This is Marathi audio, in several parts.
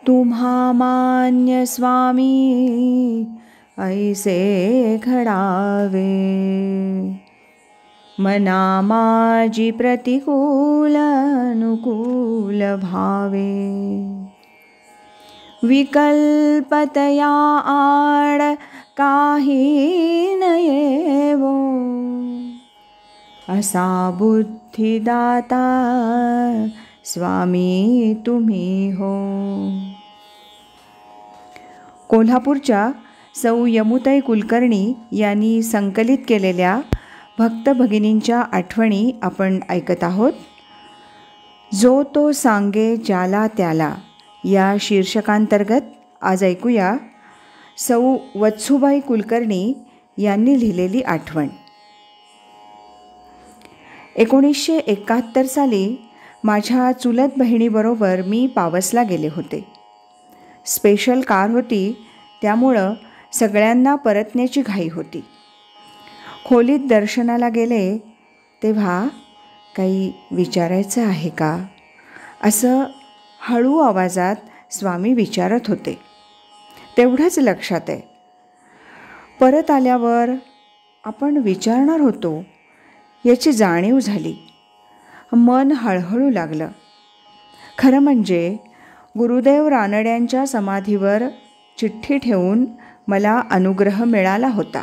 तुम्हा मान्य स्वामी ऐसे घडावे, मना माझी प्रतिकूल अनुकूल भावे, विकल्पतया आड काही न येवो, असा बुद्धिदाता स्वामी तुम्ही हो. कोल्हापूरच्या सौ यमुताई कुलकर्णी यांनी संकलित केलेल्या भक्त भगिनींच्या आठवणी आपण ऐकत आहोत. जो तो सांगे ज्याला त्याला या शीर्षकांतर्गत आज ऐकूया सौ वत्सुबाई कुलकर्णी यांनी लिहिलेली आठवण. 1971 साली माझ्या चुलत बहिणीबरोबर मी पावसला गेले होते. स्पेशल कार होती, त्यामुळं सगळ्यांना परतण्याची घाई होती. खोलीत दर्शनाला गेले तेव्हा काही विचारायचं आहे का असं हळू आवाजात स्वामी विचारत होते. तेवढंच लक्षात आहे. परत आल्यावर आपण विचारणार होतो याची जाणीव झाली. मन हळहळू लागलं. खरं म्हणजे गुरुदेव रानड्यांच्या समाधीवर चिठ्ठी ठेवून मला अनुग्रह मिळाला होता.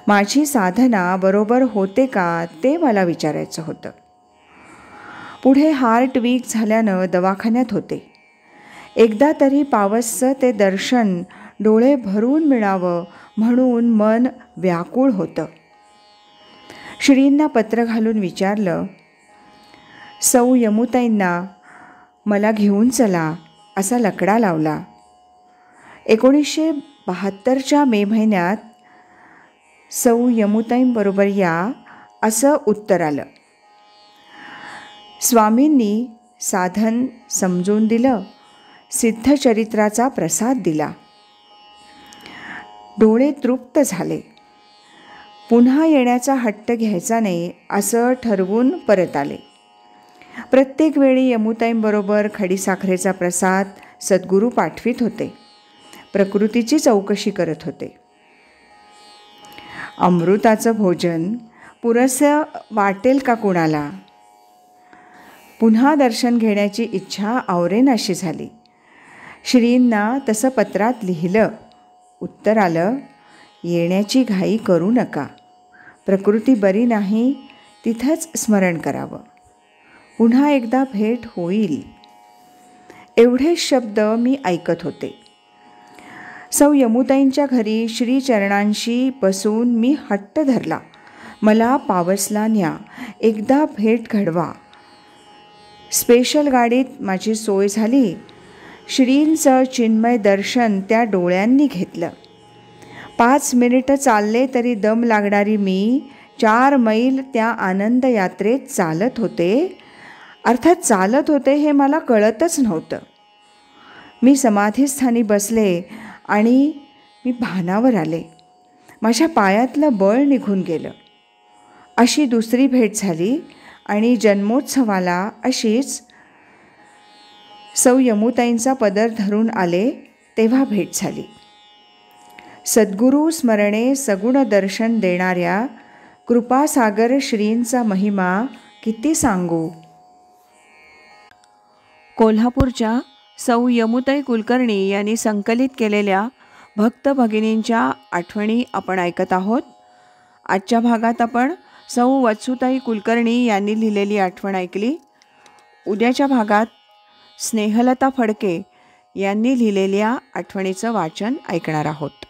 माझी साधना बरोबर होते का ते मला विचारायचं होतं. पुढे हार्ट वीक झाल्यानं दवाखान्यात होते. एकदा तरी पावसचं ते दर्शन डोळे भरून मिळावं म्हणून मन व्याकुळ होतं. श्रींना पत्र घालून विचारलं, सौ यमुताईंना मला घेऊन चला असा लकडा लावला. 1972च्या मे महिन्यात सौ यमुताईंबरोबर या असं उत्तर आलं. स्वामींनी साधन समजून दिलं, सिद्धचरित्राचा प्रसाद दिला. डोळे तृप्त झाले. पुन्हा येण्याचा हट्ट घ्यायचा नाही असं ठरवून परत आले. प्रत्येक वेळी यमुताईंबरोबर खडीसाखरेचा प्रसाद सद्गुरू पाठवित होते. प्रकृतीची चौकशी करत होते. अमृताचं भोजन पुरेसं वाटेल का कुणाला? पुन्हा दर्शन घेण्याची इच्छा आवरेनाशी झाली. श्रींना तसं पत्रात लिहिलं. उत्तर आलं, येण्याची घाई करू नका. प्रकृती बरी नाही तिथंच स्मरण करावं. पुन्हा एकदा भेट होईल. एवढे शब्द मी ऐकत होते. सौ यमुताईंच्या घरी श्रीचरणांशी बसून मी हट्ट धरला, मला पावसला न्या, एकदा भेट घडवा. स्पेशल गाडीत माझी सोय झाली. श्रींचं चिन्मय दर्शन त्या डोळ्यांनी घेतलं. 5 मिनिटं चालले तरी दम लागणारी मी 4 मैल त्या आनंद यात्रेत चालत होते. अर्थात चालत होते हे मला कळतच नव्हतं. मी समाधीस्थानी बसले आणि मी भानावर आले. माझ्या पायातलं बळ निघून गेलं. अशी दुसरी भेट झाली आणि जन्मोत्सवाला अशीच सौ यमुताईंचा पदर धरून आले तेव्हा भेट झाली. सद्गुरू स्मरणे सगुण दर्शन देणाऱ्या कृपासागर श्रींचा महिमा किती सांगू. कोल्हापूरच्या सौ यमुताई कुलकर्णी यांनी संकलित केलेल्या भक्त भगिनींच्या आठवणी आपण ऐकत आहोत. आजच्या भागात आपण सौ वत्सुताई कुलकर्णी यांनी लिहिलेली आठवण ऐकली. उद्याच्या भागात स्नेहलता फडके यांनी लिहिलेल्या आठवणीचं वाचन ऐकणार आहोत.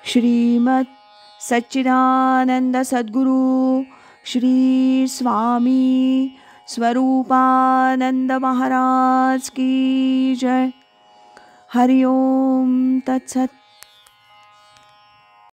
श्रीमद सच्चिदानंद सद्गुरू श्री स्वामी स्वरूपानंद महाराज की जय. हरि ओम तत्सत.